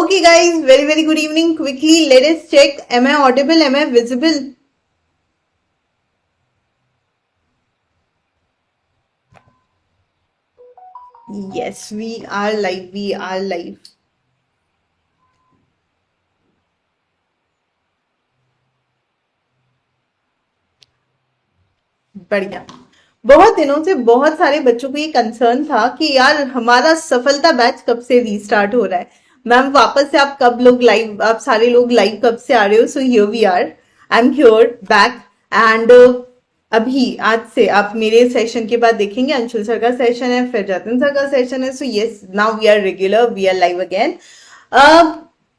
Okay, guys, very good evening. Quickly, let us check. Am I audible? Am I visible? Yes, we are live. We are live. बढ़िया। बहुत दिनों से बहुत सारे बच्चों को ये कंसर्न था कि यार हमारा सफलता बैच कब से रीस्टार्ट हो रहा है। मैम वापस से आप कब लोग लाइव, आप सारे लोग लाइव कब से आ रहे हो? So here we are, I am here back and अभी आज से आप मेरे सेशन के बाद देखेंगे अंशुल सर का सेशन है, फिर जतिन सर का सेशन है। So yes, now we are regular, we are live again.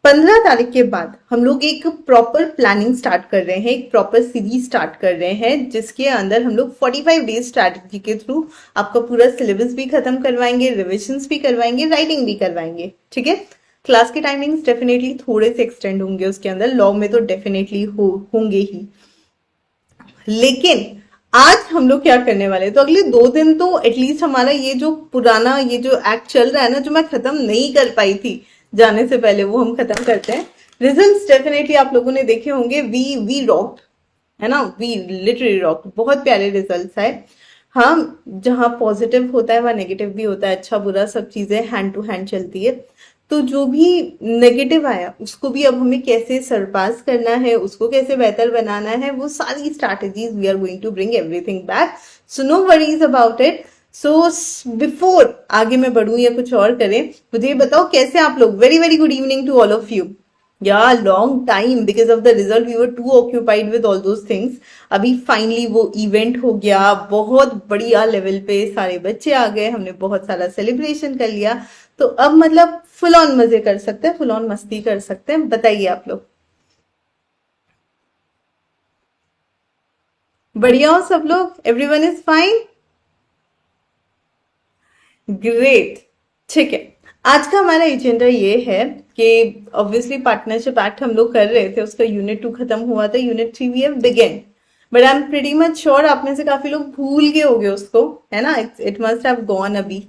15 तारीख के बाद हम लोग एक प्रॉपर प्लानिंग स्टार्ट कर रहे हैं, एक प्रॉपर सीरीज स्टार्ट कर रहे हैं, जिसके अंदर हम लोग 45 डेज स्ट्रैटेजी के थ्रू आपका पूरा सिलेबस भी खत्म करवाएंगे, रिविजन्स भी करवाएंगे, राइटिंग भी करवाएंगे। ठीक है, क्लास के टाइमिंग्स डेफिनेटली थोड़े से एक्सटेंड होंगे उसके अंदर, लॉ में तो डेफिनेटली होंगे ही। लेकिन आज हम लोग क्या करने वाले हैं, तो अगले 2 दिन तो एटलीस्ट हमारा ये जो पुराना ये जो एक्ट चल रहा है ना, जो मैं खत्म नहीं कर पाई थी जाने से पहले, वो हम खत्म करते हैं। रिजल्ट्स डेफिनेटली आप लोगों ने देखे होंगे, वी रॉक्ड, है ना, वी लिटरली रॉक्ड। बहुत प्यारे रिजल्ट्स आए। हाँ, जहाँ पॉजिटिव होता है वहाँ नेगेटिव भी होता है, अच्छा बुरा सब चीजें हैंड टू हैंड चलती है। तो जो भी नेगेटिव आया उसको भी अब हमें कैसे सरपास करना है, उसको कैसे बेहतर बनाना है, वो सारी strategies we are going to bring everything back. So no worries about it. So before आगे मैं बढ़ूं या कुछ और करें, मुझे ये बताओ कैसे आप लोग। Very good evening to all of you. Yeah long time because of the result we were too occupied with all those things. अभी फाइनली वो इवेंट हो गया, बहुत बढ़िया लेवल पे सारे बच्चे आ गए, हमने बहुत सारा सेलिब्रेशन कर लिया। तो अब मतलब फुल ऑन मजे कर सकते हैं, फुल ऑन मस्ती कर सकते हैं। बताइए आप लोग, बढ़िया हो सब लोग? Everyone is fine, great. ठीक है, आज का हमारा एजेंडा ये है कि ऑब्वियसली पार्टनरशिप एक्ट हम लोग कर रहे थे, उसका यूनिट 2 खत्म हुआ था, unit 3 we have begin. But I am pretty much sure आप में से काफी लोग भूल गए होंगे उसको, है ना, इट मस्ट हैव गॉन अभी।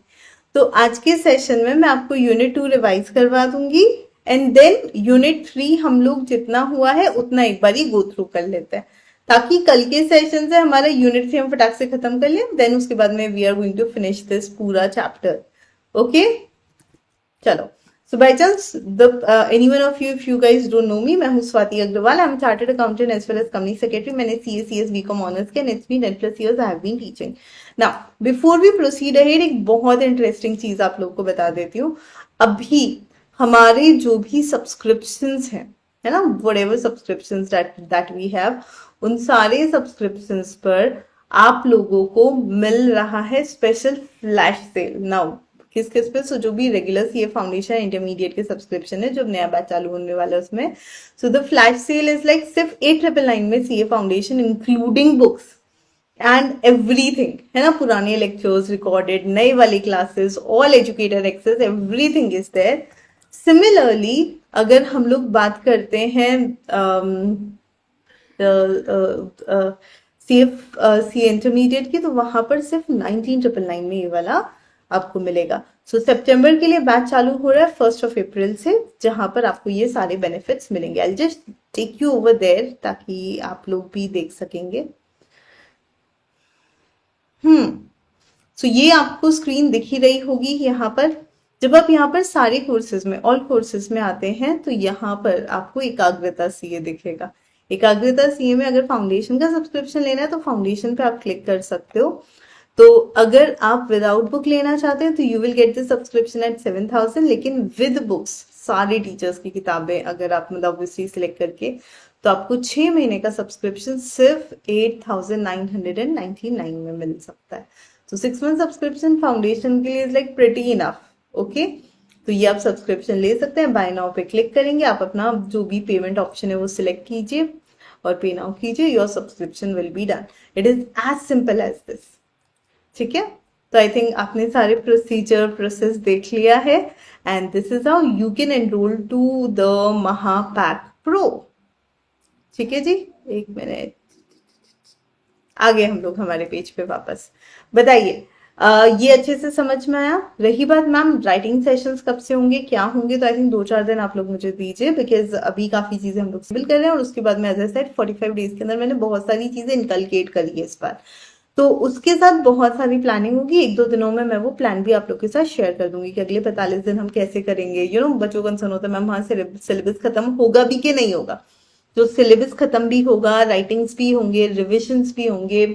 तो आज के सेशन में मैं आपको यूनिट 2 रिवाइज करवा दूंगी एंड देन यूनिट 3 हम लोग जितना हुआ है उतना एक बार ही गो थ्रू कर लेते हैं, ताकि कल के सेशन से हमारा यूनिट 3 हम फटाक से खत्म कर लें। देन उसके बाद में we are going to finish this पूरा चैप्टर। ओके, चलो। So by chance any one of you, if you guys don't know me, मैं हूँ Swati Agarwal. I am chartered accountant as well as company secretary. मैंने CA CS BCom honours किया, it's been 10+ years I have been teaching. Now before we proceed ahead, एक बहुत interesting चीज आप लोग को बता देती हूँ। अभी हमारे जो भी सब्सक्रिप्शंस हैं, है ना, whatever subscriptions that we have, उन सारे सब्सक्रिप्शंस पर आप लोगों को मिल रहा है स्पेशल फ्लैश सेल। नाउ किस किस पे? सो जो भी रेगुलर सीए फाउंडेशन इंटरमीडिएट के सब्सक्रिप्शन है, जो नया बैच चालू होने वाला है उसमें, so the flash sale is like सिर्फ 899 में CA foundation including books and everything, है ना, पुराने लेक्चर्स रिकॉर्डेड, नए वाले classes, all educator access, everything is there. Similarly अगर हम लोग बात करते हैं सी इंटरमीडिएट की, तो वहां पर सिर्फ 1999 में ये वाला आपको मिलेगा। सो सितंबर के लिए बैच चालू हो रहा है 1 अप्रैल से, जहां पर आपको ये सारे बेनिफिट्स मिलेंगे। I just take you over there ताकि आप लोग भी देख सकेंगे। सो ये आपको स्क्रीन दिख ही रही होगी यहाँ पर। जब आप यहाँ पर सारे कोर्सेज में, ऑल कोर्सेज में आते हैं, तो यहाँ पर आपको एकाग्रता सीए दिखेगा। एकाग्रता सीए में अगर फाउंडेशन का सब्सक्रिप्शन लेना है तो फाउंडेशन पे आप क्लिक कर सकते हो। तो अगर आप विदाउट बुक लेना चाहते हैं तो you will get the subscription eight 7000, लेकिन विद बुक्स सारे टीचर्स की किताबें अगर आप मतलब ऑब्वियसली सिलेक्ट करके, तो आपको 6 महीने का सब्सक्रिप्शन सिर्फ 8999 में मिल सकता है। तो 6 मंथ सब्सक्रिप्शन फाउंडेशन के लिए is like pretty enough. Okay, तो ये आप सब्सक्रिप्शन ले सकते हैं। बाय नाउ पे क्लिक करेंगे, आप अपना जो भी पेमेंट ऑप्शन है वो सिलेक्ट कीजिए और पे नाउ कीजिए, your subscription will be done. It is as simple as this. ठीक है, तो आई थिंक आपने सारे प्रोसेस देख लिया है and this is how you can enrol to the Mahapack pro. ठीक है जी, एक मिनट, आ गए हम लोग हमारे पेज पे वापस। बताइए, ये अच्छे से समझ में आया। रही बात मैम राइटिंग सेशंस कब से होंगे क्या होंगे, तो आई थिंक 2-4 दिन आप लोग मुझे दीजिए, बिकॉज अभी काफी चीजें हम लोग सिविल कर रहे हैं और उसके बाद में एज आई सेड 45 डेज के अंदर मैंने बहुत सारी चीजें इनकलकेट करी है इस बार, तो उसके साथ बहुत सारी प्लानिंग होगी। 1-2 दिनों में मैं वो प्लान भी आप लोग के साथ शेयर कर दूंगी कि अगले 45 दिन हम कैसे करेंगे। बच्चों का कंसर्न होता है मैम वहां से सिलेबस खत्म होगा भी कि नहीं होगा, तो सिलेबस खत्म भी होगा, राइटिंग्स भी होंगे, रिविजन्स भी होंगे,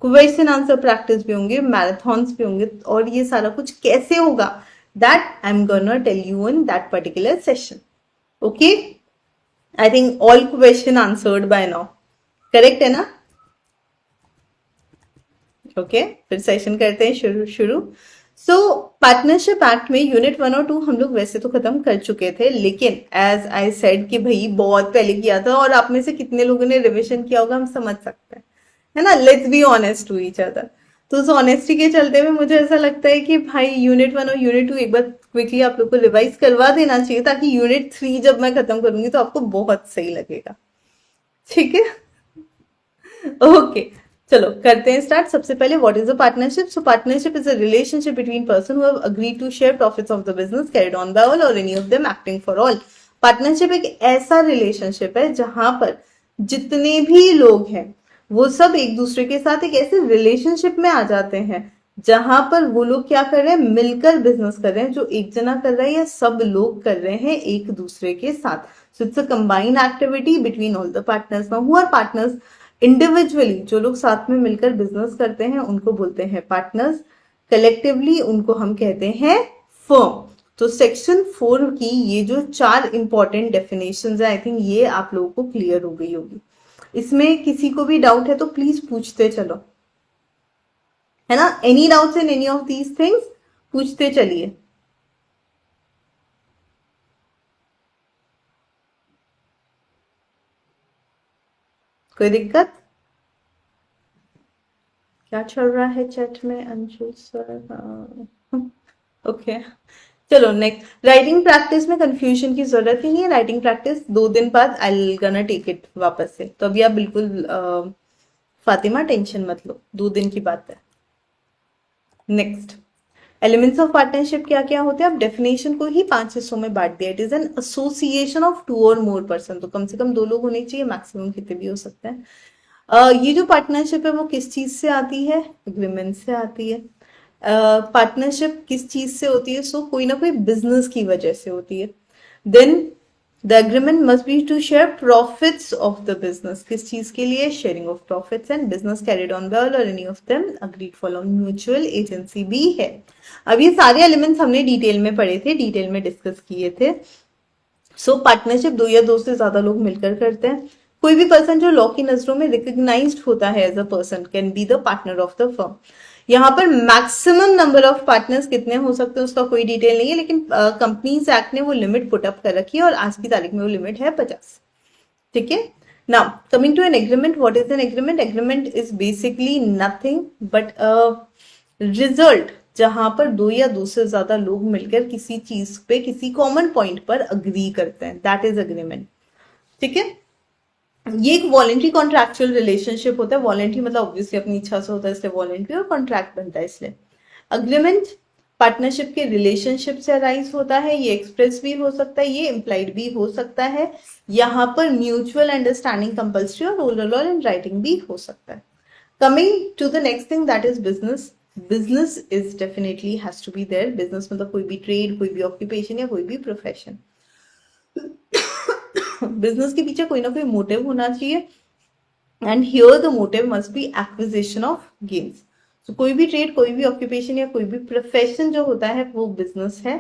क्वेश्चन आंसर प्रैक्टिस भी होंगे, मैराथन्स भी होंगे, और ये सारा कुछ कैसे होगा that I am gonna tell you in that particular session. Okay, I think all question answered by now, correct है ना? ओके, फिर सेशन करते हैं शुरू। सो पार्टनरशिप एक्ट में यूनिट 1 और 2 हम लोग वैसे तो खत्म कर चुके थे, लेकिन एज आई सेड कि भाई बहुत पहले किया था और आप में से कितने लोगों ने रिविजन किया होगा हम समझ सकते हैं, है ना? Let's be honest to each other. तो उस ऑनेस्टी के चलते हुए मुझे ऐसा लगता है कि भाई यूनिट 1 और यूनिट 2 एक बार क्विकली आप लोग को रिवाइज करवा देना चाहिए, ताकि यूनिट 3 जब मैं खत्म करूंगी तो आपको बहुत सही लगेगा। ठीक है, ओके, चलो करते हैं स्टार्ट। सबसे पहले what is a partnership? So partnership is a relationship between person who have agreed to share profits of the business carried on by all or any of them acting for all. Partnership एक ऐसा relationship है जहां पर जितने भी लोग हैं वो सब एक दूसरे के साथ एक ऐसे रिलेशनशिप में आ जाते हैं जहां पर वो लोग क्या कर रहे हैं, मिलकर बिजनेस कर रहे हैं। जो एक जना कर रहा है या सब लोग कर रहे हैं एक दूसरे के साथ। So it's a combined activity between all the partners. Now who are partners? Individually जो लोग साथ में मिलकर बिजनेस करते हैं उनको बोलते हैं पार्टनर्स, कलेक्टिवली उनको हम कहते हैं फर्म। तो सेक्शन 4 की ये जो 4 इंपॉर्टेंट डेफिनेशंस है, आई थिंक ये आप लोगों को क्लियर हो गई होगी। इसमें किसी को भी डाउट है तो प्लीज पूछते चलो, है ना? Any doubts in any of these things, पूछते चलिए। कोई दिक्कत? क्या चल रहा है चैट में अंशु सर? ओके, चलो नेक्स्ट। राइटिंग प्रैक्टिस में कंफ्यूजन की जरूरत ही नहीं है। राइटिंग प्रैक्टिस 2 दिन बाद आई गना टेक इट वापस से, तो अभी आप बिल्कुल फातिमा टेंशन मत लो, 2 दिन की बात है। नेक्स्ट, एलिमेंट्स ऑफ पार्टनरशिप क्या क्या होते हैं? अब डेफिनेशन को ही 5 हिस्सों में बांट दिया। It is an association of 2 और मोर पर्सन, तो कम से कम 2 लोग होने चाहिए, मैक्सिमम कितने भी हो सकते हैं। ये जो पार्टनरशिप है वो किस चीज से आती है? एग्रीमेंट से आती है। पार्टनरशिप किस चीज से होती है? सो कोई ना कोई बिजनेस की वजह से होती है। Then the agreement must be to share profits of the business. किस चीज के लिए? Sharing of profits and business carried on by all or any of them agreed for mutual agency भी है। अब ये सारे एलिमेंट्स हमने डिटेल में पढ़े थे, डिटेल में डिस्कस किए थे। सो पार्टनरशिप 2 या 2 से ज्यादा लोग मिलकर करते हैं। कोई भी पर्सन जो लॉ की नजरों में रिकग्नाइज्ड होता है as a person can be the partner of the firm. यहाँ पर मैक्सिमम नंबर ऑफ पार्टनर्स कितने हो सकते हैं उसका कोई डिटेल नहीं है, लेकिन कंपनीज एक्ट ने वो लिमिट पुट अप कर रखी है और आज की तारीख में वो लिमिट है 50। ठीक है, now coming to an agreement. What is an agreement? Agreement is basically nothing but result जहां पर 2 या 2 से ज्यादा लोग मिलकर किसी चीज पे किसी कॉमन पॉइंट पर अग्री करते हैं, दैट इज एग्रीमेंट। ठीक है, ये एक वॉलेंट्री कॉन्ट्रैक्चुअल रिलेशनशिप होता है। वॉलेंट्री मतलब ऑब्वियसली अपनी इच्छा से होता है, इसलिए वॉलेंट्री, और कॉन्ट्रैक्ट बनता है इसलिए। अग्रीमेंट पार्टनरशिप के रिलेशनशिप से अराइज होता है। ये एक्सप्रेस भी हो सकता है, ये इम्प्लाइड भी हो सकता है। यहाँ पर म्यूचुअल अंडरस्टैंडिंग कंपल्सरी और ओरल इन राइटिंग भी हो सकता है। Coming to the next thing that is business. Business is definitely has to be there. Business मतलब कोई भी ट्रेड, कोई भी ऑक्यूपेशन या कोई भी प्रोफेशन। बिजनेस के पीछे कोई ना कोई मोटिव होना चाहिए, and here the motive must be acquisition of gains. तो कोई भी ट्रेड, कोई भी ऑक्यूपेशन या कोई भी प्रोफेशन जो होता है वो बिजनेस है,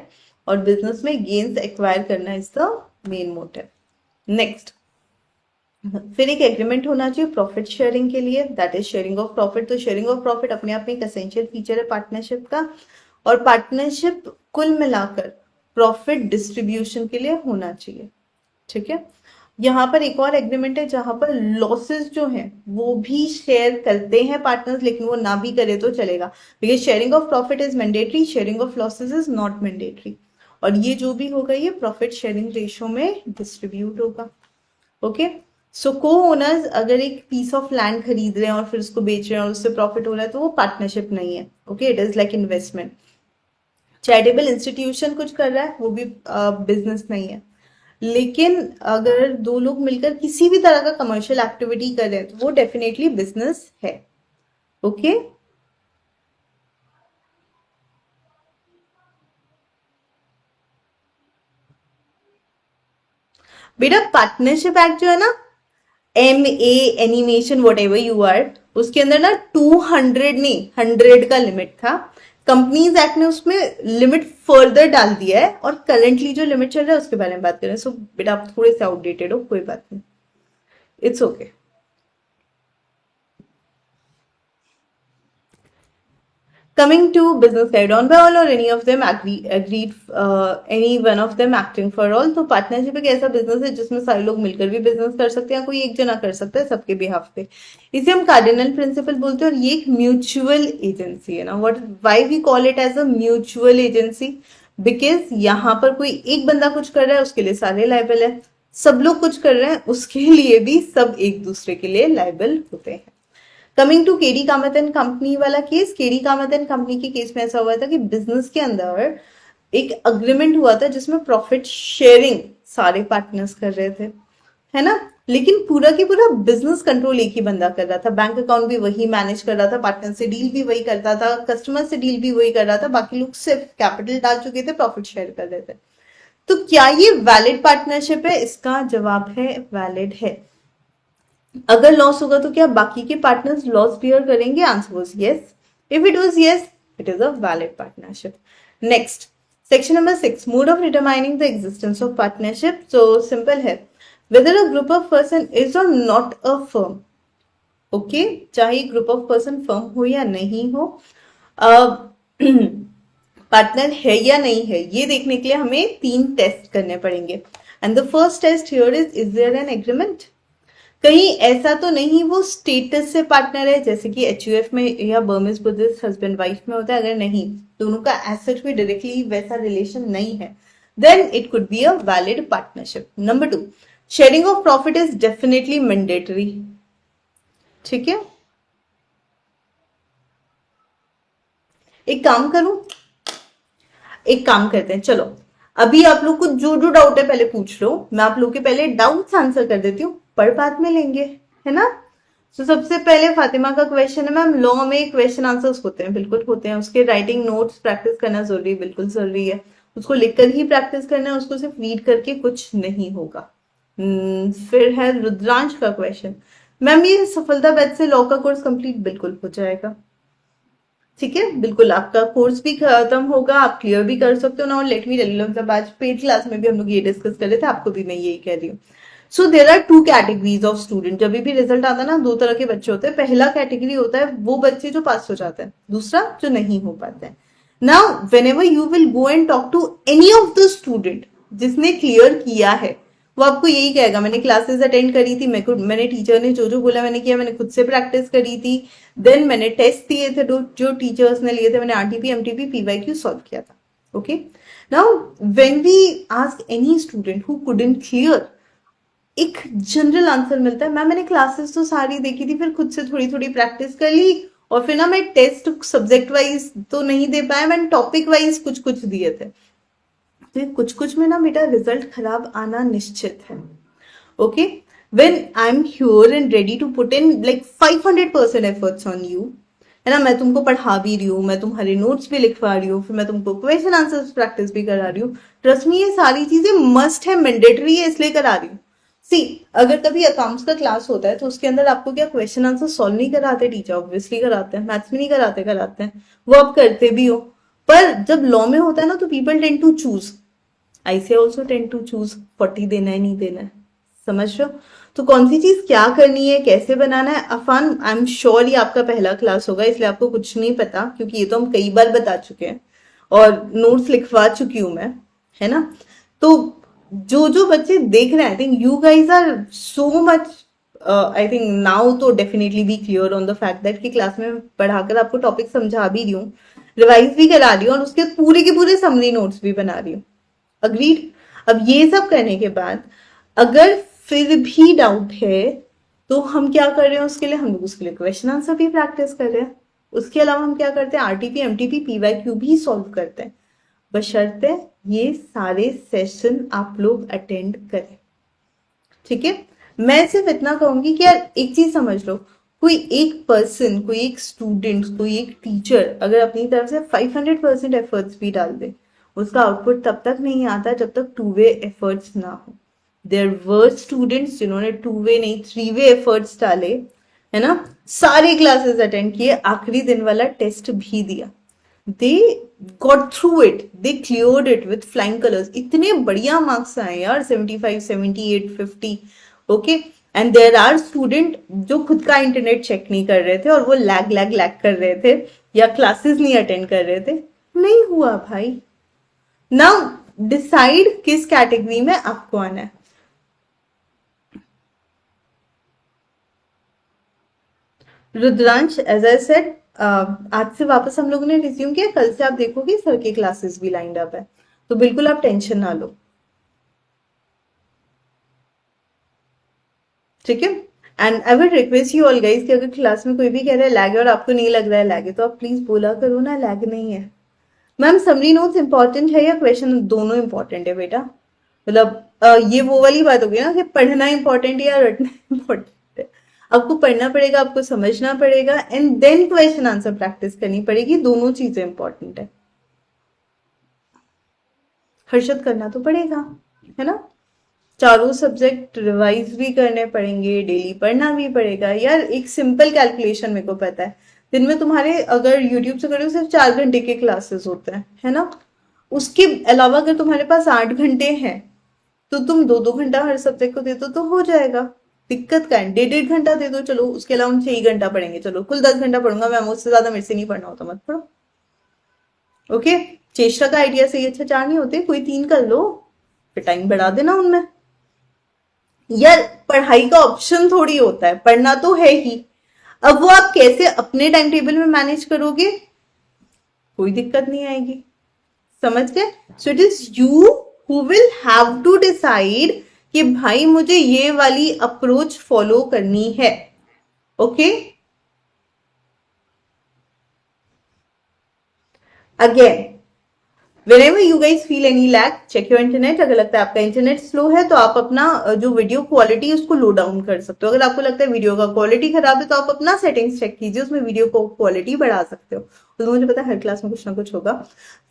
और बिजनेस में गेन्स एक्वायर करना is the main motive. Next, फिर एक एग्रीमेंट होना चाहिए प्रॉफिट शेयरिंग के लिए, that is sharing of profit. तो शेयरिंग ऑफ प्रॉफिट अपने आप में एक एसेंशियल फीचर है पार्टनरशिप का, और पार्टनरशिप कुल मिलाकर प्रॉफिट डिस्ट्रीब्यूशन के लिए होना चाहिए। ठीक है, यहाँ पर एक और एग्रीमेंट है जहां पर लॉसेस जो हैं वो भी शेयर करते हैं पार्टनर्स, लेकिन वो ना भी करे तो चलेगा, because sharing of profit is mandatory, sharing of losses is not mandatory. और ये जो भी होगा ये प्रॉफिट शेयरिंग रेशो में डिस्ट्रीब्यूट होगा। ओके, सो को ओनर्स अगर एक पीस ऑफ लैंड खरीद रहे हैं और फिर उसको बेच रहे हैं और उससे प्रॉफिट हो रहा है तो वो पार्टनरशिप नहीं है. Okay, it is like investment. Charitable institution कुछ कर रहा है वो भी बिजनेस नहीं है. लेकिन अगर दो लोग मिलकर किसी भी तरह का कमर्शियल एक्टिविटी कर रहे हैं तो वो डेफिनेटली बिजनेस है. ओके. बेटा पार्टनरशिप एक्ट जो है ना, MA animation whatever you are, उसके अंदर ना 200 नहीं 100 का लिमिट था. कंपनीज एक्ट ने उसमें लिमिट फर्दर डाल दिया है और करंटली जो लिमिट चल रहा है उसके बारे में बात करें. सो बेटा आप थोड़े से आउटडेटेड हो, कोई बात नहीं, it's okay. Coming to business carried on by all or any of them agreed any one of them acting for all. तो पार्टनरशिप एक ऐसा बिजनेस है जिसमें सारे लोग मिलकर भी बिजनेस कर सकते हैं, कोई एक जना कर सकता है सबके बिहाफ पे. इसे हम कार्डिनल प्रिंसिपल बोलते हैं और ये एक म्यूचुअल एजेंसी है ना. What why we call it as a mutual agency? Because यहाँ पर कोई एक बंदा कुछ कर रहा है उसके लिए सारे लाइबल है, सब लोग कुछ कर रहे हैं उसके लिए भी सब एक दूसरे के लिए लाइबल होते हैं. Coming to KD Kamath and company वाला case, KD Kamath and company के केस में ऐसा हुआ था कि बिजनेस के अंदर एक अग्रीमेंट हुआ था जिसमें प्रॉफिट शेयरिंग सारे पार्टनर्स कर रहे थे, है ना. लेकिन पूरा की पूरा बिजनेस कंट्रोल एक ही बंदा कर रहा था, बैंक अकाउंट भी वही मैनेज कर रहा था, पार्टनर से डील भी वही करता था, कस्टमर से डील भी वही कर रहा था, बाकी लोग सिर्फ कैपिटल डाल चुके थे, प्रॉफिट शेयर कर रहे थे. तो क्या ये वैलिड पार्टनरशिप है? इसका जवाब है वैलिड है. अगर लॉस होगा तो क्या बाकी के पार्टनर्स लॉस बियर करेंगे? Answer was yes. If it was yes, it is a valid partnership. Next, section number 6, mode of determining the existence of partnership. तो सिंपल है, weather a group of person is और not a firm. Okay, चाहे group of person firm हो या नहीं हो, partner है या नहीं है, ये देखने के लिए हमें 3 टेस्ट करने पड़ेंगे. And the first test here is there an agreement? कहीं ऐसा तो नहीं वो स्टेटस से पार्टनर है जैसे कि HUF में या बर्मिस बुद्धिस्ट हस्बैंड वाइफ में होता है. अगर नहीं, दोनों का एसेट में डायरेक्टली वैसा रिलेशन नहीं है, then it could be a valid partnership. Number 2, sharing of profit is definitely mandatory. ठीक है, एक काम करूं, एक काम करते हैं, चलो अभी आप लोग को जो जो डाउट है पहले पूछ लो, मैं आप लोग के पहले डाउट्स आंसर कर देती हूँ, पर बाद में लेंगे, है ना. तो सबसे पहले फातिमा का क्वेश्चन है, मैम लॉ में क्वेश्चन आंसर्स होते हैं? बिल्कुल होते हैं. उसके राइटिंग नोट्स प्रैक्टिस करना जरूरी, बिल्कुल जरूरी है. उसको लिखकर ही प्रैक्टिस करना है, उसको सिर्फ रीड करके कुछ नहीं होगा. फिर है रुद्रांश का क्वेश्चन, मैम ये सफलता बैच से लॉ का कोर्स कंप्लीट? बिल्कुल हो जाएगा. ठीक है, बिल्कुल आपका कोर्स भी खत्म होगा, आप क्लियर भी कर सकते हो ना. और लेट मी टेल यू, जब आज पेड क्लास में भी हम लोग ये डिस्कस कर रहे थे, आपको भी मैं यही कह रही हूँ. So there are 2 categories of student. जब भी रिजल्ट आता है ना, 2 तरह के बच्चे होते हैं. पहला कैटेगरी होता है वो बच्चे जो पास हो जाते हैं, दूसरा जो नहीं हो पाते हैं. Now whenever you will go and talk to any of the student जिसने क्लियर किया है, वो आपको यही कहेगा मैंने क्लासेस अटेंड करी थी, मैंने टीचर ने जो जो बोला मैंने किया, मैंने खुद से प्रैक्टिस करी थी, देन मैंने टेस्ट दिए थे जो टीचर्स ने लिए थे, मैंने RTP MTP PYQ सॉल्व किया था. Okay, now when we ask any student who couldn't clear, एक जनरल आंसर मिलता है, मैंने क्लासेस तो सारी देखी थी, फिर खुद से थोड़ी थोड़ी प्रैक्टिस कर ली, और फिर ना मैं टेस्ट सब्जेक्ट वाइज तो नहीं दे पाया, मैंने टॉपिक वाइज कुछ कुछ दिए थे. तो ये कुछ कुछ में ना बेटा रिजल्ट खराब आना निश्चित है. Okay, when I'm here and ready to put in like 500% efforts on you, है ना, मैं तुमको पढ़ा भी रही हूँ, मैं तुम्हारे नोट्स भी लिखवा रही हूँ, फिर मैं तुमको क्वेश्चन आंसर्स प्रैक्टिस भी करा रही हूँ. ट्रस्ट मी, ये सारी चीजें मस्ट है, मैंडेटरी है, इसलिए करा रही हूँ. सी, अगर कभी अकाउंट्स का क्लास होता है तो उसके अंदर आपको क्या क्वेश्चन आंसर सॉल्व नहीं कराते टीचर? ऑब्वियसली कराते हैं. मैथ्स में नहीं कराते? कराते हैं, वो आप करते भी हो. पर जब लॉ में होता है ना, तो पीपल टेंड टू चूज, आई से ऑल्सो टेंड टू चूज 40 देना है नहीं देना है. समझ रहे हो? तो कौन सी चीज क्या करनी है, कैसे बनाना है. अफान, आई एम श्योर ये आपका पहला क्लास होगा, इसलिए आपको कुछ नहीं पता, क्योंकि ये तो हम कई बार बता चुके हैं और नोट्स लिखवा चुकी हूं मैं, है ना. तो जो जो बच्चे देख रहे हैं, I think you guys are so much, I think now तो definitely be clear on the fact that कि क्लास में पढ़ाकर आपको टॉपिक समझा भी रही हूँ, रिवाइज भी करा रही हूँ, और उसके पूरे के पूरे समरी नोट्स भी बना रही हूँ. अग्रीड. अब ये सब करने के बाद अगर फिर भी डाउट है तो हम क्या कर रहे हैं उसके लिए, हम लोग उसके लिए क्वेश्चन आंसर भी प्रैक्टिस कर रहे हैं। उसके अलावा हम क्या करते हैं, आरटीपी एमटीपी पीवाईक्यू भी सॉल्व करते हैं, बशर्ते ये सारे सेशन आप लोग अटेंड करें। ठीक है, मैं सिर्फ इतना कहूंगी कि यार एक चीज समझ लो, कोई एक पर्सन, कोई एक स्टूडेंट, कोई एक टीचर अगर अपनी तरफ से 500% एफर्ट्स भी डाल दे, उसका आउटपुट तब तक नहीं आता जब तक टू वे एफर्ट्स ना हो। देयर वर स्टूडेंट्स जिन्होंने टू वे नहीं 3 वे एफर्ट्स डाले, है ना, सारे क्लासेस अटेंड किए, आखिरी दिन वाला टेस्ट भी दिया, they got through it, they cleared it with flying colours, इतने बढ़िया मार्क्स आए यार, 75 78 50। Okay, and there are student जो खुद का इंटरनेट चेक नहीं कर रहे थे और वो लैग लैग लैग कर रहे थे या क्लासेस नहीं अटेंड कर रहे थे, नहीं हुआ भाई। नाउ डिसाइड किस कैटेगरी में आपको आना है। रुद्रांश, एज आई सेड, आज से वापस हम लोगों ने रिज्यूम किया, कल से आप देखोगे सर के क्लासेस भी लाइंड अप है, तो बिल्कुल आप टेंशन ना लो। ठीक है, and I would request you all guys कि अगर क्लास में कोई भी कह रहा है लैग है और आपको नहीं लग रहा है लैग है, तो आप प्लीज बोला करो ना लैग नहीं है। मैम समरी नोट्स इंपॉर्टेंट है या क्वेश्चन, दोनों इंपॉर्टेंट है बेटा। मतलब ये वो वाली बात होगी ना कि पढ़ना इंपॉर्टेंट है या रटना इंपॉर्टेंट है। आपको पढ़ना पड़ेगा, आपको समझना पड़ेगा, and then question answer practice करनी पड़ेगी, दोनों चीजें इंपॉर्टेंट है। हर्षद करना तो पड़ेगा, है ना, चारों सब्जेक्ट रिवाइज भी करने पड़ेंगे, डेली पढ़ना भी पड़ेगा यार। एक सिंपल कैलकुलेशन मेरे को पता है, दिन में तुम्हारे अगर यूट्यूब से करो सिर्फ 4 घंटे के क्लासेस होते हैं, है ना, उसके अलावा अगर तुम्हारे पास 8 घंटे हैं तो तुम 2-2 घंटा हर सब्जेक्ट को दे दो तो हो जाएगा। दिक्कत का है, 1.5-1.5 घंटा दे दो, चलो उसके अलावा हम 6 घंटा पढ़ेंगे, चलो कुल 10 घंटा पढ़ूंगा मैं, उससे ज्यादा मेरे से नहीं पढ़ना होता, मत पढ़ो। ओके, चेष्टा का आइडिया सही, अच्छा 4 नहीं होते, कोई 3 कर लो, फिर टाइम बढ़ा देना उनमें। यार पढ़ाई का ऑप्शन थोड़ी होता है, पढ़ना तो है ही, अब वो आप कैसे अपने टाइम टेबल में मैनेज करोगे, कोई दिक्कत नहीं आएगी, समझ गए। So it is you who will have to decide कि भाई मुझे ये वाली अप्रोच फॉलो करनी है। Okay, again whenever you guys feel any lag, check your internet। अगर लगता है आपका इंटरनेट स्लो है तो आप अपना जो वीडियो क्वालिटी है उसको लो डाउन कर सकते हो। अगर आपको लगता है वीडियो का क्वालिटी खराब है तो आप अपना सेटिंग्स चेक कीजिए, उसमें वीडियो को क्वालिटी बढ़ा सकते हो। तो मुझे पता है हर क्लास में कुछ ना कुछ होगा।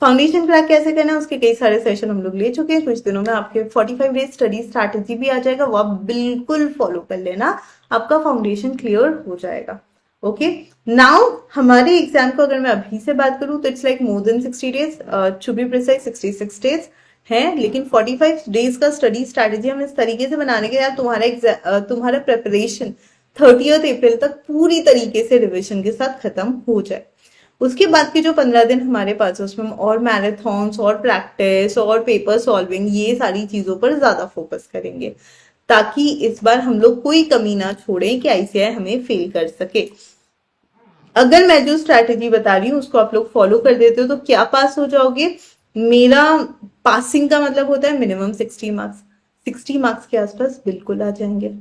फाउंडेशन क्रैक कैसे करना है उसके कई सारे सेशन हम लोग ले चुके हैं, कुछ दिनों में आपके 45 डेज स्टडी स्ट्रैटेजी भी आ जाएगा, वो आप बिल्कुल फॉलो कर लेना, आपका फाउंडेशन क्लियर हो जाएगा। ओके, नाउ हमारे एग्जाम को अगर मैं अभी से बात करूं तो it's like more than 60 days, to be precise 66 days है, लेकिन 45 डेज का स्टडी स्ट्रैटेजी हम इस तरीके से बनाने के यार तुम्हारा प्रिपरेशन 30 अप्रैल तक पूरी तरीके से रिविजन के साथ खत्म हो जाए। उसके बाद के जो 15 दिन हमारे पास है उसमें हम और मैराथन्स और प्रैक्टिस और पेपर सॉल्विंग ये सारी चीजों पर ज्यादा फोकस करेंगे, ताकि इस बार हम लोग कोई कमी ना छोड़ें कि आईसीआई हमें फेल कर सके। अगर मैं जो स्ट्रैटेजी बता रही हूँ उसको आप लोग फॉलो कर देते हो तो क्या पास हो जाओगे। मेरा पासिंग का मतलब होता है मिनिमम 60 मार्क्स, 60 मार्क्स के आसपास बिल्कुल आ जाएंगे।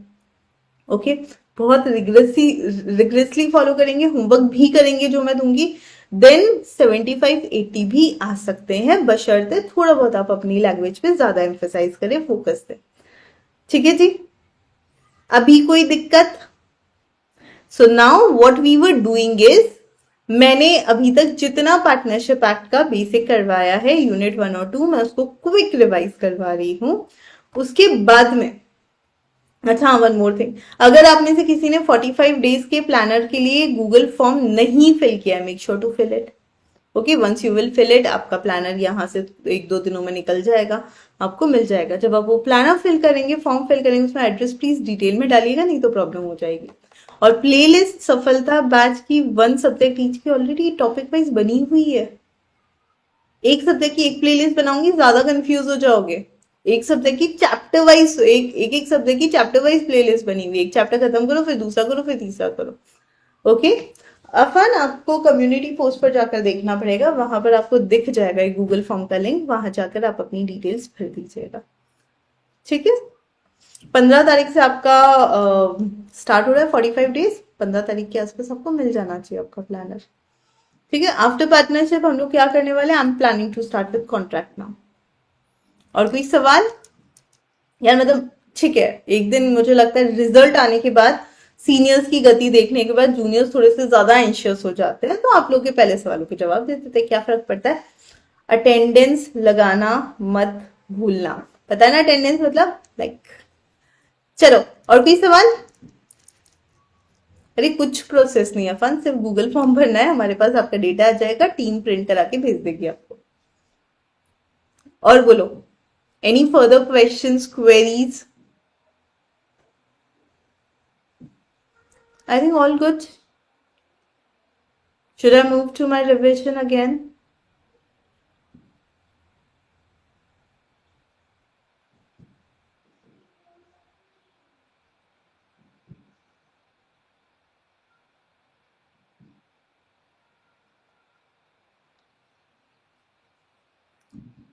ओके, बहुत रिग्रेसली फॉलो करेंगे, होमवर्क भी करेंगे जो मैं दूंगी, देन 75-80 भी आ सकते हैं, बशर्ते थोड़ा बहुत आप अपनी लैंग्वेज पे ज्यादा एम्फेसाइज करें, फोकस दें। ठीक है जी, अभी कोई दिक्कत। So now what we were doing is, मैंने अभी तक जितना पार्टनरशिप एक्ट का बेसिक करवाया है यूनिट 1 और 2, मैं उसको क्विक रिवाइज करवा रही हूं। उसके बाद में अच्छा वन मोर थिंग, अगर आप में से किसी ने 45 डेज के प्लानर के लिए गूगल फॉर्म नहीं फिल किया, make sure to fill it. Okay, once you will fill it, आपका प्लानर यहाँ से 1-2 दिनों में निकल जाएगा, आपको मिल जाएगा। जब आप वो प्लानर फिल करेंगे, फॉर्म फिल करेंगे, उसमें एड्रेस प्लीज डिटेल में डालिएगा, नहीं तो प्रॉब्लम हो जाएगी। और प्लेलिस्ट सफलता बैच की 1 सब्जेक्ट ईच की ऑलरेडी टॉपिक वाइज बनी हुई है। एक सब्जेक्ट की एक प्लेलिस्ट बनाऊंगी, ज्यादा कंफ्यूज हो जाओगे। एक सब्जेक्ट की चैप्टर वाइज एक सब्जेक्ट की चैप्टर वाइज प्लेलिस्ट बनी हुई है, एक चैप्टर खत्म करो फिर दूसरा करो फिर तीसरा करो। ओके, अपन आपको कम्युनिटी पोस्ट पर जाकर देखना पड़ेगा, वहां पर आपको दिख जाएगा एक गूगल फॉर्म का लिंक, वहां जाकर आप अपनी डिटेल्स भर दीजिएगा। ठीक है, 15 तारीख से आपका स्टार्ट हो रहा है 45 डेज, 15 तारीख के आसपास आपको मिल जाना चाहिए आपका प्लानर। ठीक है, आफ्टर पार्टनरशिप हम लोग क्या करने वाले हैं, I am planning to start with contract now. और कोई सवाल यार, मतलब ठीक है, एक दिन मुझे लगता है रिजल्ट आने के बाद, सीनियर्स की गति देखने के बाद जूनियर्स थोड़े से ज्यादा एंशियस हो जाते हैं, तो आप लोग के पहले सवालों के जवाब देते थे, क्या फर्क पड़ता है। अटेंडेंस लगाना मत भूलना, पता है ना अटेंडेंस मतलब, लाइक चलो और कोई सवाल। अरे कुछ प्रोसेस नहीं है फन, सिर्फ गूगल फॉर्म भरना है, हमारे पास आपका डेटा आ जाएगा, टीम प्रिंट करा के भेज देगी आपको। और बोलो, any further questions, queries? I think all good. Should I move to my revision again?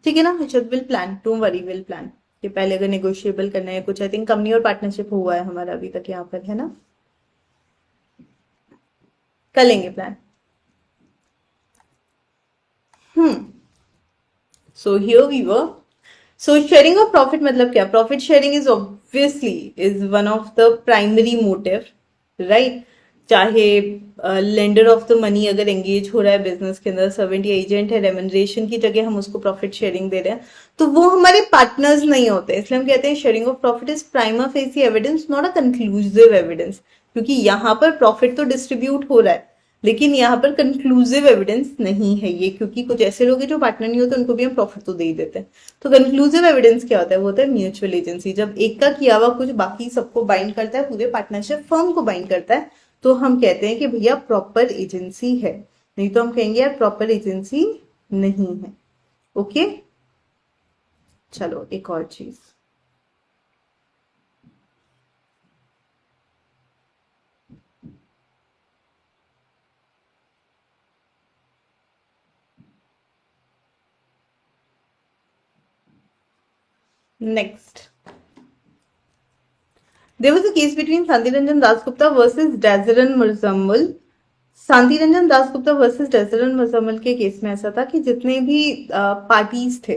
ठीक है ना, will plan, don't worry, will plan. कि पहले अगर नेगोशिएबल करना है कुछ, आई थिंक कंपनी और पार्टनरशिप हुआ है हमारा अभी तक यहाँ पर, है ना, कर लेंगे plan. So here we were. So sharing of profit मतलब क्या, profit sharing is obviously is one of the primary motive, right. चाहे लेंडर ऑफ द मनी अगर एंगेज हो रहा है बिजनेस के अंदर, सर्वेंट या एजेंट है, रेमनरेशन की जगह हम उसको प्रॉफिट शेयरिंग दे रहे हैं, तो वो हमारे पार्टनर्स नहीं होते, इसलिए हम कहते हैं sharing of profit is prima facie evidence, not a conclusive evidence, क्योंकि यहाँ पर प्रॉफिट तो डिस्ट्रीब्यूट हो रहा है, लेकिन यहाँ पर कंक्लूसिव एविडेंस नहीं है ये, क्योंकि कुछ ऐसे लोग हैं जो पार्टनर नहीं होते, उनको भी हम प्रॉफिट तो दे ही देते हैं। तो कंक्लूसिव एविडेंस क्या होता है, वो होता है म्यूचुअल एजेंसी, जब एक का किया हुआ कुछ बाकी सबको बाइंड करता है, पूरे पार्टनरशिप फर्म को बाइंड करता है, तो हम कहते हैं कि भैया प्रॉपर एजेंसी है, नहीं तो हम कहेंगे यार प्रॉपर एजेंसी नहीं है। ओके, चलो एक और चीज, next, there was a case between Santi Ranjan Dasgupta versus Dazaran Muzammal। Shanti Ranjan Dasgupta versus डेजरन Muzammil के केस में ऐसा था कि जितने भी पार्टीज थे,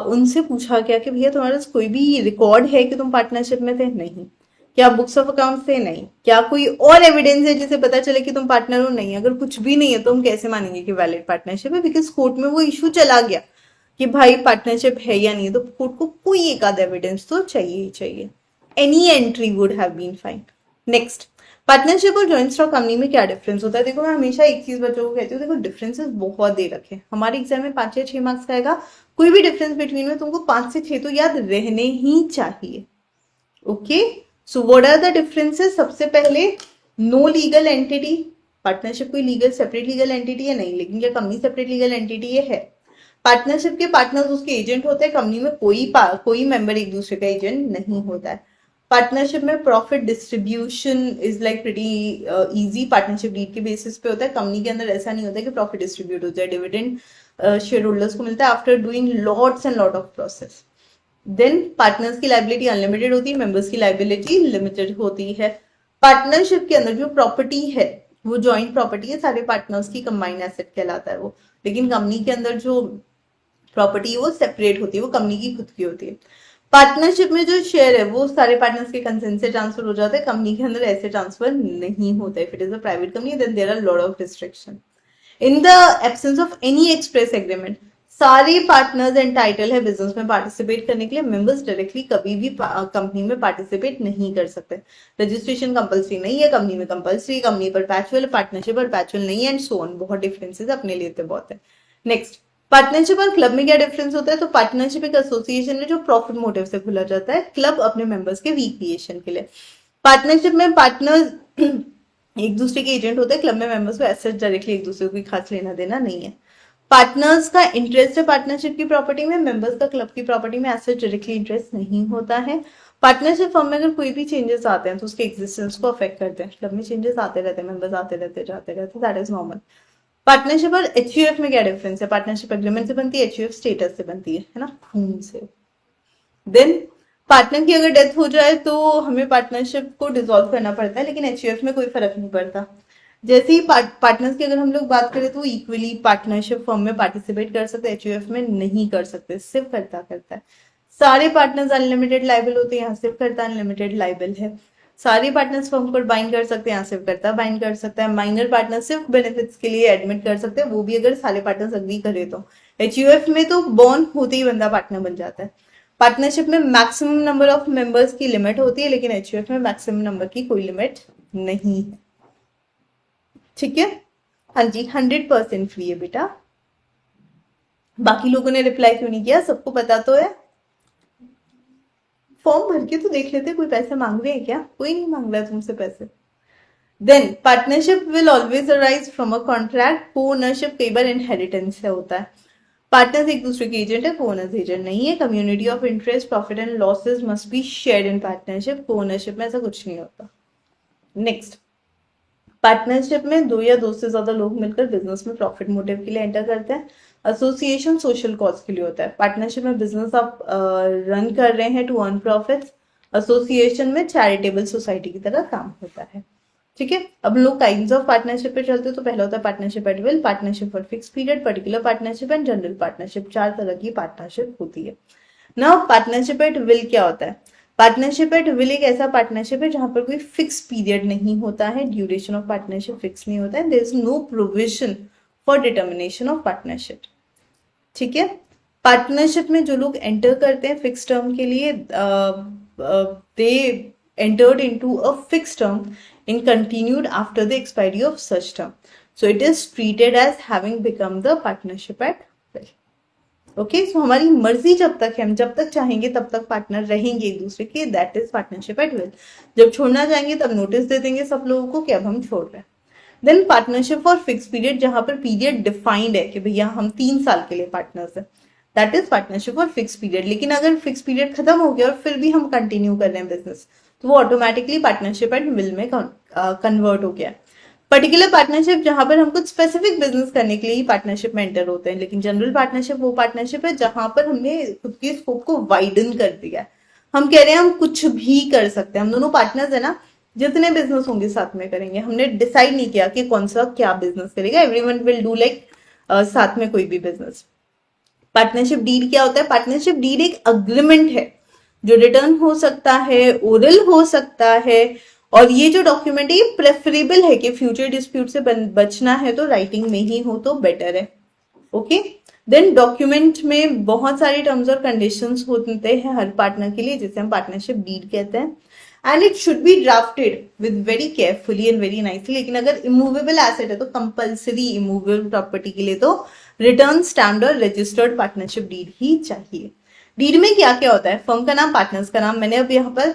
उनसे पूछा गया कि भैया तुम्हारे पास कोई भी रिकॉर्ड है कि तुम पार्टनरशिप में थे, नहीं। क्या बुक्स ऑफ अकाउंट थे, नहीं। क्या कोई और एविडेंस है जिसे पता चले कि तुम पार्टनर हो, नहीं। अगर कुछ भी नहीं है तो हम कैसे मानेंगे कि वैलिड पार्टनरशिप है, बिकॉज कोर्ट में वो इशू चला गया कि भाई पार्टनरशिप है या नहीं, तो कोर्ट को कोई एक आध एविडेंस तो चाहिए ही चाहिए। Any entry would have been fine. Next, partnership और जॉइंट स्टॉक कंपनी में क्या डिफरेंस होता है। देखो मैं हमेशा एक चीज बच्चों को कहती हूँ, देखो डिफरेंसेस बहुत दे रखे, हमारे एग्जाम में 5 या 6 मार्क्स का आएगा, कोई भी डिफरेंस बिटवीन में तुमको 5 से 6 तो याद रहने ही चाहिए। Okay, so what are the differences. सबसे पहले, नो लीगल एंटिटी, पार्टनरशिप कोई लीगल सेपरेट लीगल एंटिटी है नहीं, लेकिन क्या कंपनी सेपरेट लीगल एंटिटी है। पार्टनरशिप के पार्टनर्स उसके एजेंट होते हैं, कंपनी में कोई मेंबर एक दूसरे का एजेंट नहीं होता है। पार्टनरशिप में profit distribution is like pretty easy, partnership deed के बेसिस पे होता है, कंपनी के अंदर ऐसा नहीं होता है कि प्रॉफिट डिस्ट्रीब्यूट हो जाए, डिविडेंड शेयर होल्डर्स को मिलता है after doing lots and lot of process. Then partners की लाइबिलिटी अनलिमिटेड होती है, मेंबर्स की लाइबिलिटी लिमिटेड होती है। पार्टनरशिप के अंदर जो प्रॉपर्टी है वो जॉइंट प्रॉपर्टी है, सारे पार्टनर्स की कंबाइंड एसेट कहलाता है वो, लेकिन कंपनी के अंदर जो प्रॉपर्टी है वो सेपरेट होती है, वो कंपनी की खुद की होती है। पार्टनरशिप में जो शेयर है वो सारे पार्टनर्स के कंसेंट से ट्रांसफर हो जाता है, कंपनी के अंदर ऐसे ट्रांसफर नहीं होता है। If it is a private company then there are lot of restriction. In the absence of any express agreement, सारे पार्टनर्स एंटाइटल है बिजनेस में पार्टिसिपेट करने के लिए, मेंबर्स डायरेक्टली कभी भी कंपनी में पार्टिसिपेट नहीं कर सकते। रजिस्ट्रेशन कंपलसरी नहीं है, कंपनी में compulsory, company perpetual, partnership perpetual नहीं है, एंड सो ऑन, बहुत डिफरेंसेस अपने लिए तो बहुत है। नेक्स्ट, पार्टनरशिप और क्लब में क्या डिफरेंस होता है। तो पार्टनरशिप एक एसोसिएशन है जो प्रॉफिट मोटिव से खुला जाता है, क्लब अपने मेंबर्स के रिक्रिएशन के लिए। पार्टनरशिप में पार्टनर्स एक दूसरे के एजेंट होते हैं, क्लब में मेंबर्स को एसेट डायरेक्टली एक दूसरे को खास लेना देना नहीं है। पार्टनर्स का इंटरेस्ट है पार्टनरशिप की प्रॉपर्टी में, मेंबर्स का क्लब की प्रॉपर्टी में एसेट डायरेक्टली इंटरेस्ट नहीं होता है। पार्टनरशिप फर्म में अगर कोई भी चेंजेस आते हैं तो उसके एग्जिस्टेंस को अफेक्ट करते हैं, क्लब में चेंजेस आते रहते हैं, मेंबर्स आते रहते जाते रहते, दैट इज नॉर्मल। पार्टनरशिप और एचयूएफ में क्या डिफरेंस है। पार्टनरशिप एग्रीमेंट से बनती है, एचयूएफ स्टेटस से बनती है ना, खून से। देन पार्टनर की अगर डेथ हो जाए तो हमें पार्टनरशिप को डिसॉल्व करना पड़ता है, लेकिन एचयूएफ में कोई फर्क नहीं पड़ता। जैसे ही पार्टनर्स की अगर हम लोग बात करें तो वो इक्वली पार्टनरशिप फॉर्म में पार्टिसिपेट कर सकते हैं, एचयूएफ में नहीं कर सकते, सिर्फ करता करता है। सारे पार्टनर्स अनलिमिटेड लाइबल होते हैं, यहाँ सिर्फ करता अनलिमिटेड लाइबल है। सारे पार्टनर्स फर्म पर बाइंड कर सकते हैं, यहाँ सिर्फ करता बाइंड कर सकता है। माइनर पार्टनर सिर्फ बेनिफिट्स के लिए एडमिट कर सकते हैं, वो भी अगर सारे पार्टनर्स अग्री करे तो। एचयूएफ में तो बॉन्ड होते ही बंदा पार्टनर बन जाता है। पार्टनरशिप में मैक्सिमम नंबर ऑफ मेंबर्स की लिमिट होती है, लेकिन एचयूएफ में मैक्सिमम नंबर की कोई लिमिट नहीं है। ठीक है, हाँ जी, 100% फ्री है बेटा। बाकी लोगों ने रिप्लाई क्यों नहीं किया, सबको पता तो है। फॉर्म भर के तो देख लेते, कोई पैसे मांग रहे हैं क्या? कोई नहीं मांग रहा है तुमसे पैसे। Then partnership will always arise from a contract. Co-ownership कई बार इनहेरिटेंस से होता है। पार्टनर्स एक दूसरे के एजेंट है, को ओनर्स एजेंट नहीं है। Community of interest, profit and losses must be shared in partnership. को ओनरशिप में ऐसा कुछ नहीं होता। नेक्स्ट, पार्टनरशिप में दो या दो से ज्यादा लोग मिलकर बिजनेस में प्रॉफिट मोटिव के लिए एंटर करते हैं। एसोसिएशन सोशल कॉज के लिए होता है। पार्टनरशिप में बिजनेस आप रन कर रहे हैं टू अर्न प्रॉफिट्स। एसोसिएशन में चैरिटेबल सोसाइटी की तरह काम होता है। ठीक है, अब लोग काइंड्स ऑफ पार्टनरशिप पे चलते हैं। तो पहला होता है partnership at will, partnership for fix period, particular partnership and general partnership. 4 तरह की पार्टनरशिप होती है। नाउ पार्टनरशिप एट विल क्या होता है? पार्टनरशिप एट विल एक ऐसा पार्टनरशिप है जहां पर कोई फिक्स पीरियड नहीं होता है, ड्यूरेशन ऑफ पार्टनरशिप फिक्स नहीं होता है, there is no provision for determination of partnership. ठीक है, पार्टनरशिप में जो लोग एंटर करते हैं फिक्स टर्म के लिए, दे entered into a fixed term and continued after the expiry of such term. So it is treated as having become the partnership at will. Okay, so हमारी मर्जी जब तक है, हम जब तक चाहेंगे तब तक पार्टनर रहेंगे एक दूसरे के, that is partnership at will. जब छोड़ना चाहेंगे तब नोटिस दे देंगे सब लोगों को कि अब हम छोड़ रहे हैं। Then partnership for fix period, जहां पर पीरियड डिफाइंड है कि भैया हम 3 साल के लिए पार्टनर्स हैं, that is partnership for fix period. लेकिन अगर फिक्स पीरियड खत्म हो गया और फिर भी हम कंटिन्यू कर रहे हैं बिजनेस, तो वो ऑटोमेटिकली पार्टनरशिप एट विल में कन्वर्ट हो गया। पर्टिकुलर पार्टनरशिप, जहां पर हम कुछ स्पेसिफिक बिजनेस करने के लिए ही पार्टनरशिप में एंटर होते हैं। लेकिन जनरल पार्टनरशिप वो पार्टनरशिप है जहां पर हमने खुद के स्कोप को वाइडन कर दिया है। हम कह रहे हैं हम कुछ भी कर सकते हैं, हम दोनों पार्टनर्स है ना, जितने बिजनेस होंगे साथ में करेंगे। हमने डिसाइड नहीं किया कि कौन सा क्या बिजनेस करेगा, एवरीवन विल डू लाइक साथ में कोई भी बिजनेस। पार्टनरशिप डीड क्या होता है? पार्टनरशिप डीड एक अग्रीमेंट है जो रिटर्न हो सकता है, ओरल हो सकता है, और ये जो डॉक्यूमेंट है ये प्रेफरेबल है कि फ्यूचर डिस्प्यूट से बचना है तो राइटिंग में ही हो तो बेटर है। ओके, देन डॉक्यूमेंट में बहुत सारे टर्म्स और कंडीशंस होते हैं हर पार्टनर के लिए, जिसे हम पार्टनरशिप डीड कहते हैं। And it should be drafted with very carefully and very nicely. लेकिन अगर इमूवेबल एसेट है तो कंपल्सरी इमूवेबल प्रॉपर्टी के लिए तो रिटर्न स्टैम्प्ड और रजिस्टर्ड पार्टनरशिप डीड ही चाहिए। डीड में क्या क्या होता है? फर्म का नाम, पार्टनर्स का नाम। मैंने अब यहाँ पर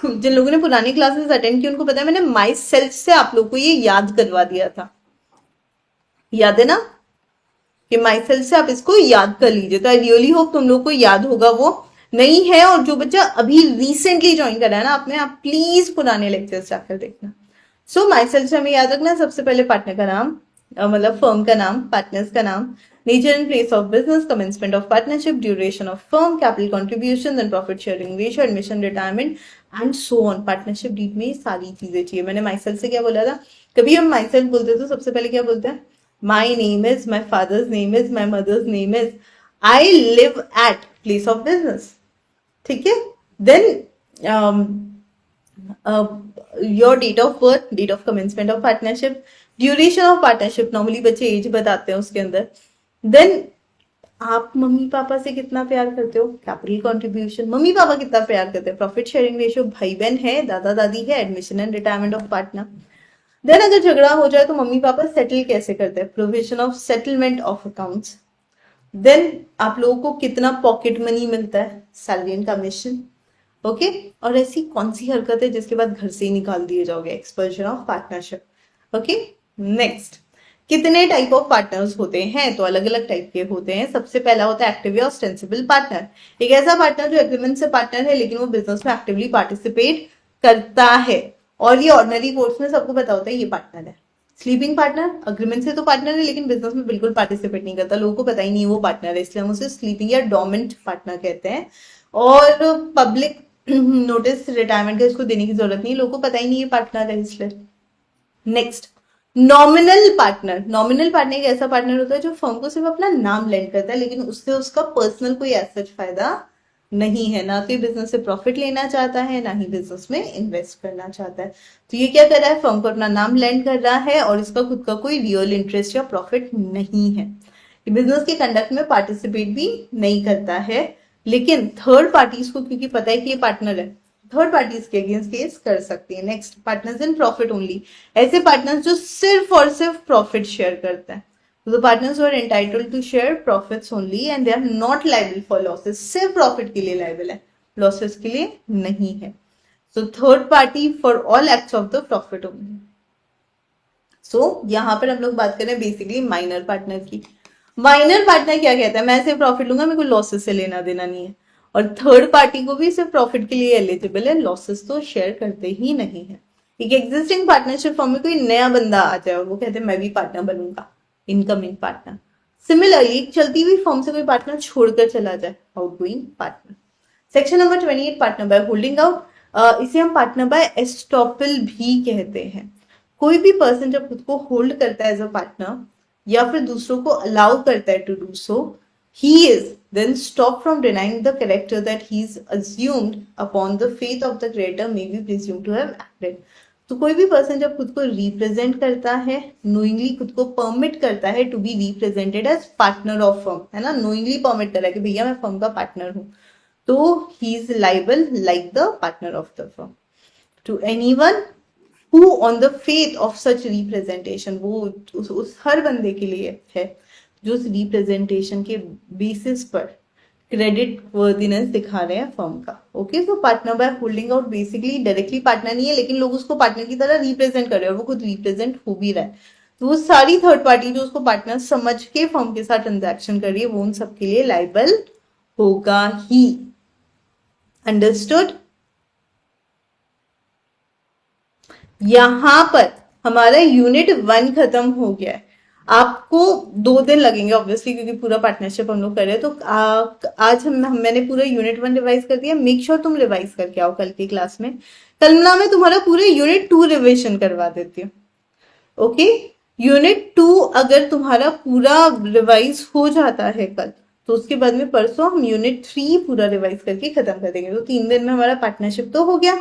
जिन लोगों ने पुरानी क्लासेस अटेंड की उनको पता है, मैंने माई सेल्फ से आप लोगों को ये याद करवा दिया था, याद है ना, कि माई सेल्फ से आप इसको याद कर लीजिए। तो आई रियली होप तुम लोग को याद होगा। वो नहीं है, और जो बच्चा अभी रिसेंटली ज्वाइन करा है ना आपने, आप प्लीज पुराने लेक्चर्स जाकर देखना। सो माई सेल्फ से हमें याद रखना, सबसे पहले पार्टनर का नाम, मतलब फर्म का नाम, पार्टनर्स का नाम, nature and place of business, commencement of partnership, duration of firm, capital contributions and profit sharing ratio, admission, retirement and so on. Partnership deed में सारी चीजें चाहिए। मैंने माइसेल्फ से क्या बोला था? कभी हम माइसेल्फ बोलते तो सबसे पहले क्या बोलते हैं? My name is, my father's name is, my mother's name is, I live at place of business. ठीक है, then your date of birth, date of commencement of partnership, duration of partnership, normally बच्चे age बताते हैं उसके अंदर। Then आप mummy papa से कितना प्यार करते हो, कैपिटल कंट्रीब्यूशन, मम्मी पापा कितना प्यार करते हैं, प्रॉफिट शेयरिंग रेशियो, भाई बहन है, दादा दादी है, admission and retirement of partner. Then अगर झगड़ा हो जाए तो मम्मी पापा सेटल कैसे करते हैं, provision of settlement of accounts. Then आप लोगों को कितना पॉकेट मनी मिलता है, सैलरी एंड कमीशन। ओके, और ऐसी कौन सी हरकत है जिसके बाद घर से ही निकाल दिए जाओगे, एक्सपर्शन ऑफ पार्टनरशिप। ओके, नेक्स्ट, कितने टाइप ऑफ पार्टनर्स होते हैं? तो अलग अलग टाइप के होते हैं। सबसे पहला होता है एक्टिव या ऑस्टेंसिबल पार्टनर। एक ऐसा पार्टनर जो एग्रीमेंट से पार्टनर है लेकिन वो बिजनेस में एक्टिवली पार्टिसिपेट करता है, और ये ऑर्डिनरी कोर्स में सबको पता होता है ये पार्टनर है। स्लीपिंग पार्टनर, अग्रीमेंट से तो पार्टनर है लेकिन बिजनेस में बिल्कुल पार्टिसिपेट नहीं करता, लोगों को पता ही नहीं वो पार्टनर है, इसलिए हम उसे स्लीपिंग या डोमेंट पार्टनर कहते हैं। और पब्लिक नोटिस रिटायरमेंट का इसको देने की जरूरत नहीं है, लोगों को पता ही नहीं है पार्टनर है इसलिए। Next, nominal partner. Nominal partner एक ऐसा पार्टनर होता है जो फर्म को सिर्फ अपना नाम लेंड करता है, लेकिन उससे उसका पर्सनल कोई एज फायदा नहीं है, ना तो ये बिजनेस से प्रॉफिट लेना चाहता है, ना ही बिजनेस में इन्वेस्ट करना चाहता है। तो ये क्या कर रहा है, फर्म को अपना नाम लेंड कर रहा है और इसका खुद का कोई रियल इंटरेस्ट या प्रॉफिट नहीं है। ये बिजनेस के कंडक्ट में पार्टिसिपेट भी नहीं करता है, लेकिन थर्ड पार्टीज को क्योंकि पता है कि ये पार्टनर है, थर्ड पार्टीज के अगेंस्ट केस कर सकती है। Next, partners in profit only. ऐसे पार्टनर्स जो सिर्फ और सिर्फ प्रॉफिट शेयर करते हैं। तो partners are entitled to share profits only and they are not liable for losses. सिर्फ प्रॉफिट के लिए लाइबल है, लॉसेस के लिए नहीं है। So third party for all acts of the profit only. So यहाँ पर हम लोग बात करें बेसिकली माइनर पार्टनर की। माइनर पार्टनर क्या कहता है, मैं सिर्फ प्रॉफिट लूंगा, मेरे को लॉसेस से लेना देना नहीं है। और थर्ड पार्टी को भी सिर्फ प्रॉफिट के लिए एलिजिबल है, लॉसेस तो शेयर करते ही नहीं है। एक एग्जिस्टिंग पार्टनरशिप फॉर्म में कोई नया बंदा आ जाए और वो कहते हैं मैं भी पार्टनर बनूंगा, इनकमिंग पार्टनर। सिमिलरली एक चलती हुई फॉर्म से कोई पार्टनर छोड़कर चला जाए, outgoing partner. Section number 28, partner by holding out. इसे हम पार्टनर बाय एस्टॉपल भी कहते हैं। कोई भी पर्सन जब खुद को होल्ड करता है एज अ पार्टनर या फिर दूसरों को अलाउ करता है to do so, he is then stopped from denying the character that he is assumed upon the faith of the creator may be presumed to have acted। तो कोई भी person जब खुद को रिप्रेजेंट करता है, नोइंगली खुद को परमिट करता है to be represented as partner of firm, है ना, नोइंगली परमिट कर रहा है कि भैया मैं फर्म का पार्टनर हूं, तो he is liable like the partner of the firm to anyone who on the faith of such representation. वो उस हर बंदे के लिए है जो उस रिप्रेजेंटेशन के बेसिस पर क्रेडिट वर्दीनेस दिखा रहे हैं फर्म का। ओके, तो partner by holding out basically directly partner नहीं है, लेकिन लोग उसको पार्टनर की तरह रिप्रेजेंट कर रहे हैं और वो खुद रिप्रेजेंट हो भी रहा है। तो वो सारी थर्ड पार्टी जो उसको पार्टनर समझ के फर्म के साथ ट्रांजैक्शन कर रही है, वो उन सबके लिए लाइबल होगा ही। अंडरस्टूड? यहां पर हमारा यूनिट 1 खत्म हो गया है। आपको 2 दिन लगेंगे ऑब्वियसली, क्योंकि पूरा पार्टनरशिप हम लोग कर रहे हैं। तो आज मैंने पूरा यूनिट 1 रिवाइज कर दिया। मेक श्योर तुम रिवाइज करके आओ कल की क्लास में। कल ना मैं तुम्हारा पूरे यूनिट 2 रिविजन करवा देती हूँ। ओके, यूनिट 2 अगर तुम्हारा पूरा रिवाइज हो जाता है कल, तो उसके बाद में परसों हम यूनिट 3 पूरा रिवाइज करके खत्म कर देंगे। तो 3 दिन में हमारा पार्टनरशिप तो हो गया।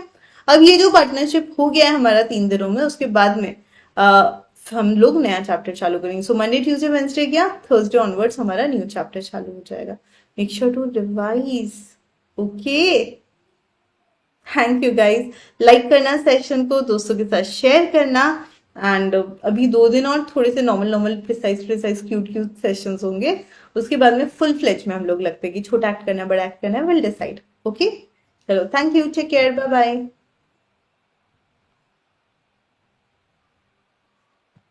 अब ये जो पार्टनरशिप हो गया है हमारा 3 दिनों में, उसके बाद में हम लोग नया चैप्टर चालू करेंगे। सो मंडे ट्यूसडे वेंसडे गया, थर्सडे ऑनवर्ड्स हमारा न्यू चैप्टर चालू हो जाएगा। Make sure to revise. Okay, thank you guys. Like करना सेशन को, दोस्तों के साथ शेयर करना। एंड अभी 2 दिन और थोड़े से नॉर्मल प्रिसाइज क्यूट सेशंस होंगे। उसके बाद में फुल फ्लेज में हम लोग लगते हैं कि छोटा एक्ट करना है बड़ा एक्ट करना है, विल डिसाइड। ओके, चलो, thank you, take care, bye bye.